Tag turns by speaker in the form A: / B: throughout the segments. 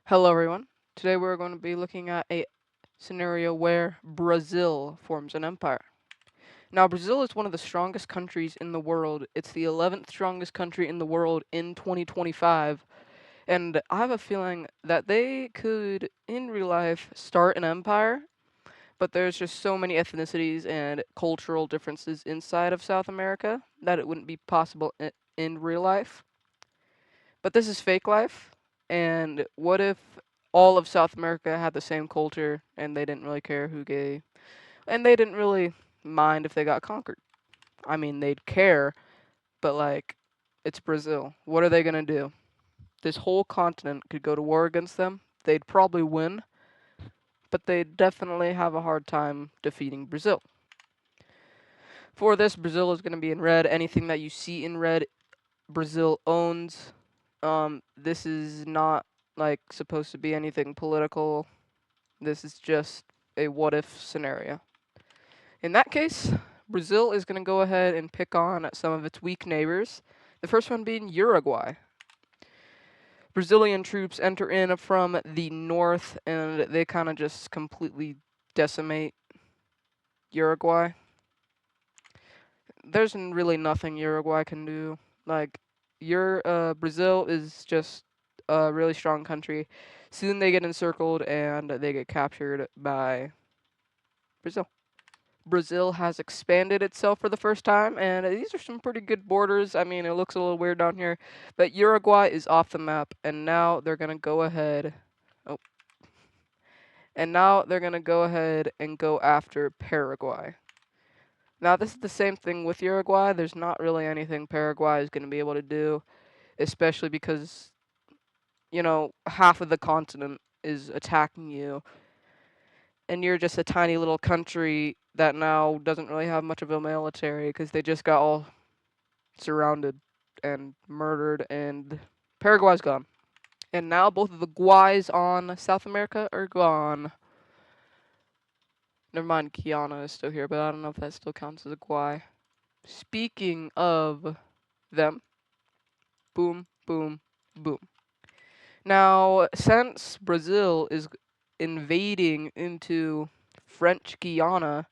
A: Hello, everyone. Today we're going to be looking at a scenario where Brazil forms an empire. Now, Brazil is one of the strongest countries in the world. It's the 11th strongest country in the world in 2025. And I have a feeling that they could, in real life, start an empire, but there's just so many ethnicities and cultural differences inside of South America that it wouldn't be possible in real life. But this is fake life. And what if all of South America had the same culture and they didn't really care who gay and they didn't really mind if they got conquered? I mean, they'd care, but like, it's Brazil. What are they gonna do? This whole continent could go to war against them. They'd probably win, but they'd definitely have a hard time defeating Brazil. For this, Brazil is going to be in red. Anything that you see in red, Brazil owns. This is not like supposed to be anything political. This is just a what if scenario. In that case, Brazil is going to go ahead and pick on some of its weak neighbors. The first one being Uruguay. Brazilian troops enter in from the north and they kind of just completely decimate Uruguay. There's really nothing Uruguay can do. Like, Brazil is just a really strong country. Soon they get encircled and they get captured by Brazil. Brazil has expanded itself for the first time, and these are some pretty good borders. I mean, it looks a little weird down here, but Uruguay is off the map, and now they're gonna go ahead. Oh, and now they're gonna go ahead and go after Paraguay. Now, this is the same thing with Uruguay. There's not really anything Paraguay is gonna be able to do, especially because half of the continent is attacking you, and you're just a tiny little country that now doesn't really have much of a military because they just got all surrounded and murdered, and Paraguay's gone. And now both of the Guays on South America are gone. Never mind, Guyana is still here, but I don't know if that still counts as a Guay. Speaking of them, boom, boom, boom. Now, since Brazil is invading into French Guiana,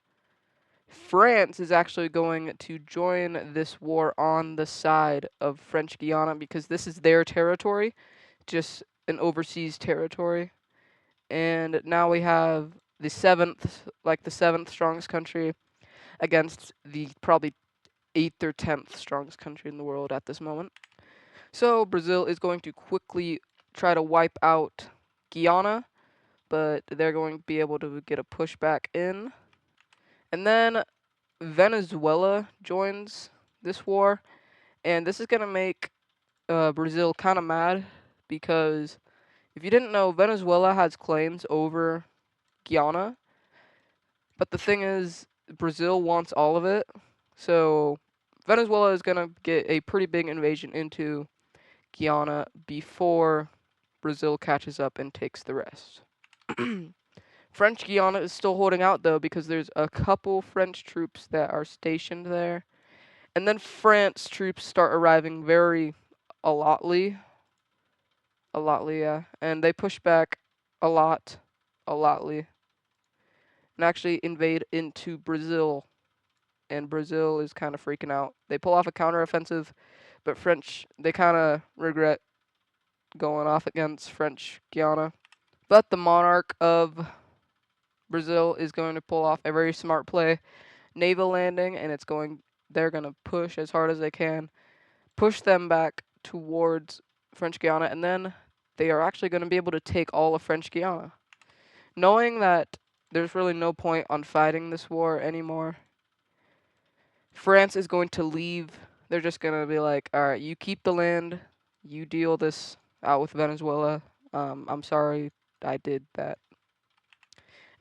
A: France is actually going to join this war on the side of French Guiana because this is their territory, just an overseas territory. And now we have the seventh strongest country against the probably eighth or 10th strongest country in the world at this moment. So Brazil is going to quickly try to wipe out Guyana, but they're going to be able to get a pushback in. And then Venezuela joins this war, and this is going to make Brazil kind of mad because if you didn't know, Venezuela has claims over Guyana, but the thing is, Brazil wants all of it. So Venezuela is going to get a pretty big invasion into Guyana before Brazil catches up and takes the rest. French Guiana is still holding out though because there's a couple French troops that are stationed there. And then France troops start arriving very a lotly, yeah. And they push back a lotly, and actually invade into Brazil. And Brazil is kind of freaking out. They pull off a counteroffensive, but French, they kind of regret going off against French Guiana. But the monarch of Brazil is going to pull off a very smart play, naval landing, and they're going to push as hard as they can, push them back towards French Guiana, and then they are actually going to be able to take all of French Guiana. Knowing that there's really no point on fighting this war anymore, France is going to leave. They're just going to be like, all right, you keep the land, you deal this out with Venezuela. I'm sorry I did that.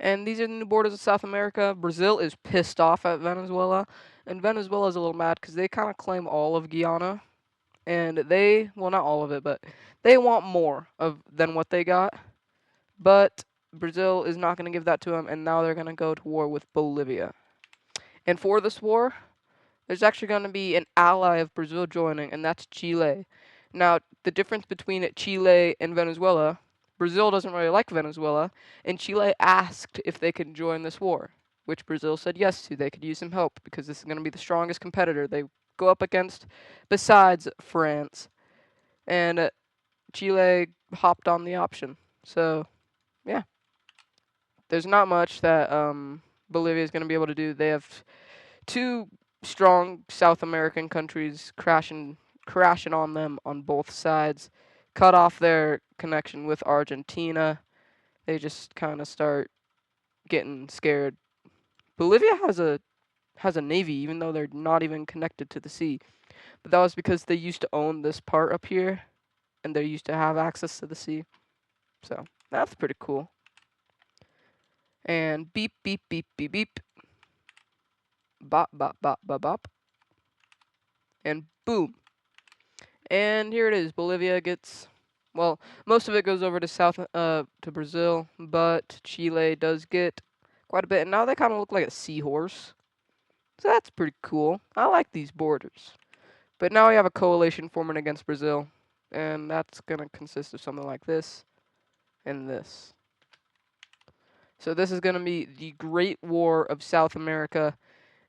A: And these are the new borders of South America. Brazil is pissed off at Venezuela, and Venezuela is a little mad because they kind of claim all of Guyana, and well, not all of it, but they want more than what they got. But Brazil is not going to give that to them, and now they're going to go to war with Bolivia. And for this war, there's actually going to be an ally of Brazil joining, and that's Chile. Now, the difference between Chile and Venezuela, Brazil doesn't really like Venezuela, and Chile asked if they could join this war, which Brazil said yes to. They could use some help because this is going to be the strongest competitor they go up against besides France. And Chile hopped on the option. So, yeah. There's not much that Bolivia is going to be able to do. They have two strong South American countries crashing on them on both sides, cut off their connection with Argentina. They just kind of start getting scared. Bolivia has a navy, even though they're not even connected to the sea. But that was because they used to own this part up here, and they used to have access to the sea. So that's pretty cool. And beep beep beep beep beep, bop bop bop bop bop, and boom. And here it is. Bolivia gets, well, most of it goes over to to Brazil, but Chile does get quite a bit. And now they kind of look like a seahorse. So that's pretty cool. I like these borders. But now we have a coalition forming against Brazil, and that's going to consist of something like this and this. So this is going to be the Great War of South America,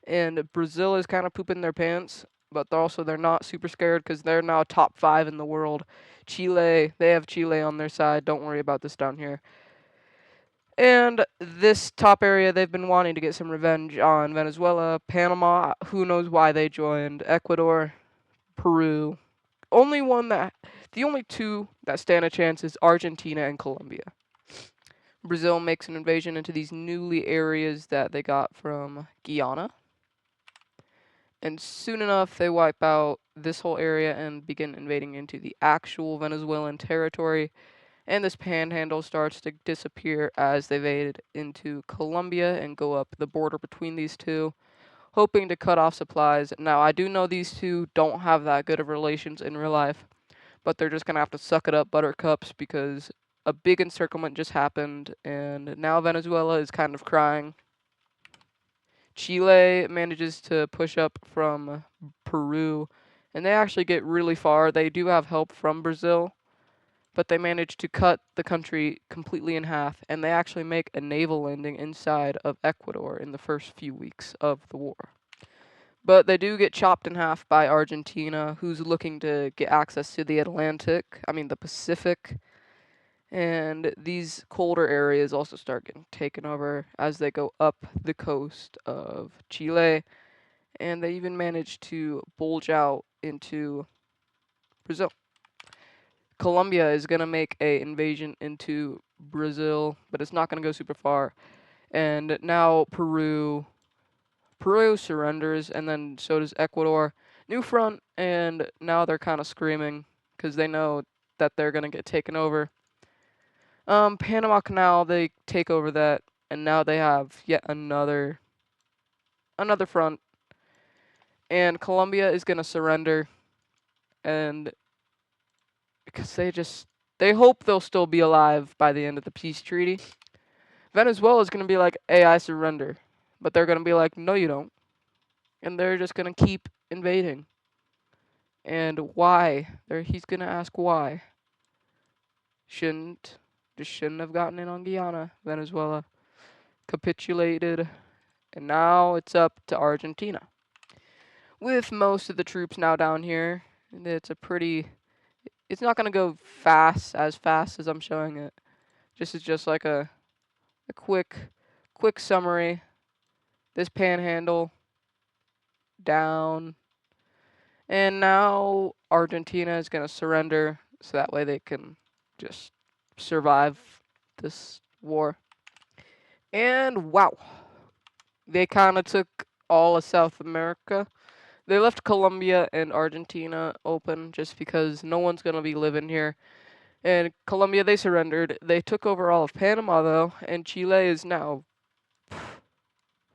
A: and Brazil is kind of pooping their pants, but they're not super scared because they're now top 5 in the world. Chile, they have Chile on their side. Don't worry about this down here. And this top area, they've been wanting to get some revenge on Venezuela, Panama, who knows why they joined, Ecuador, Peru. The only two that stand a chance is Argentina and Colombia. Brazil makes an invasion into these newly areas that they got from Guyana. And soon enough, they wipe out this whole area and begin invading into the actual Venezuelan territory. And this panhandle starts to disappear as they invade into Colombia and go up the border between these two, hoping to cut off supplies. Now, I do know these two don't have that good of relations in real life, but they're just going to have to suck it up, buttercups, because a big encirclement just happened, and now Venezuela is kind of crying. Chile manages to push up from Peru, and they actually get really far. They do have help from Brazil, but they manage to cut the country completely in half, and they actually make a naval landing inside of Ecuador in the first few weeks of the war. But they do get chopped in half by Argentina, who's looking to get access to the Pacific. And these colder areas also start getting taken over as they go up the coast of Chile. And they even manage to bulge out into Brazil. Colombia is going to make an invasion into Brazil, but it's not going to go super far. And now Peru surrenders, and then so does Ecuador. New front, and now they're kind of screaming because they know that they're going to get taken over. Panama Canal, they take over that, and now they have yet another front. And Colombia is going to surrender, and because they hope they'll still be alive by the end of the peace treaty. Venezuela is going to be like, hey, I surrender. But they're going to be like, no, you don't. And they're just going to keep invading. And why? He's going to ask why. Shouldn't have gotten in on Guyana. Venezuela capitulated. And now it's up to Argentina. With most of the troops now down here, it's not going to go as fast as I'm showing it. This is just like a quick summary. This panhandle down. And now Argentina is going to surrender so that way they can just survive this war. And wow, they kind of took all of South America. They left Colombia and Argentina open just because no one's going to be living here. And Colombia, they surrendered. They took over all of Panama, though, and Chile is now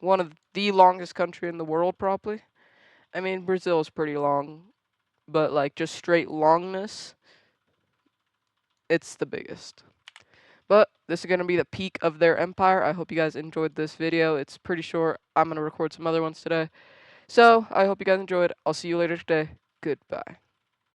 A: one of the longest country in the world, probably. I mean, Brazil is pretty long, but like just straight longness, it's the biggest. But this is going to be the peak of their empire. I hope you guys enjoyed this video. It's pretty short. I'm going to record some other ones today. So I hope you guys enjoyed. I'll see you later today. Goodbye.